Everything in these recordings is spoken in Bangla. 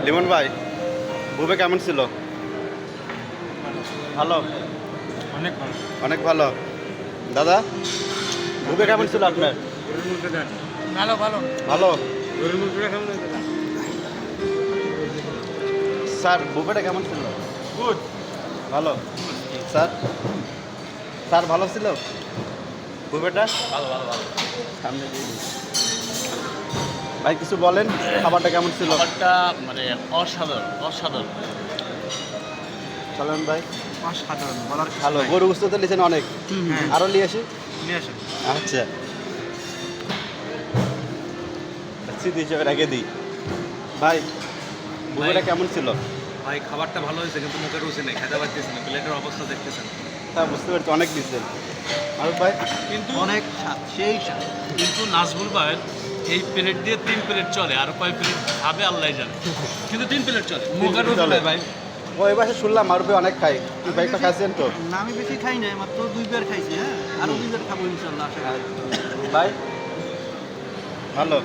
লিমন ভাই, বুবে কেমন ছিল? ভালো, অনেক ভালো। অনেক ভালো। দাদা, বুবে কেমন ছিল আপনার? ভালো ভালো। ভালো। গরুর মুখটা কেমন হয়েছে? স্যার, বুবেটা কেমন ছিল? গুড। ভালো। স্যার, স্যার ভালো ছিল বুবেটা? ভালো ভালো ভালো। সামনে দিয়ে দিন। ভাই কিছু বলেন, খাবারটা কেমন ছিল? খাবারটা মানে অসাধারণ অসাধারণ। চলেন ভাই। অসাধারণ বলার কিছু ভালো, নাই। গরু গুস্ত তো লিয়েছেন অনেক। হ্যাঁ। আরও নিয়ে আসি। নিয়ে আসেন। আচ্ছা, স্মৃতি হিসেবে রেখে দিই। ভাই, বুবেটা কেমন ছিল? ভাই খাবারটা ভালো হয়েছে কিন্তু মুখে রুচি নেই, খেতে পারতেছি না, প্লেটের অবস্থা দেখতেছেন। তা বুঝতে পারছি, অনেক দিচ্ছেন। আর ভাই, কিন্তু অনেক স্বাদ, সেই স্বাদ। কিন্তু নাজমুল ভাই এই প্লেট দিয়ে 3 প্লেট চলে, আর কয় প্লেট খাবে আল্লাহ জানে, কিন্তু 3 প্লেট চলে। মুখে রুচি চলে। নাই ভাই। ওই পাশে শুনলাম মারুফে অনেক খাই। তুই ভাই একটা খাইছেন তো? না আমি বেশি খাই নাই, মাত্র 2 বার খাইছি। হ্যাঁ, আরো 2 বার খাবো ইনশাল্লাহ, আশা করি। ভাই ভালো।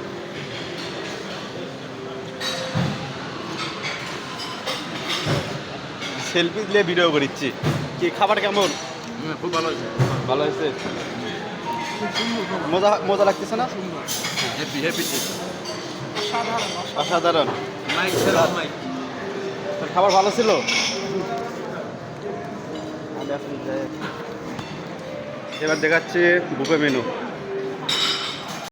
সেলফি দিলে ভিডিও করিচ্ছি। কি খাবার কেমন? খুব ভালো হয়েছে। ভালো হয়েছে? মজা মজা লাগতেছে না? Happy happy. অসাধারণ। মাইক ছেড়ে মাইক। তোর খাবার ভালো ছিল? এবার দেখাচ্ছি বুফে মেনু।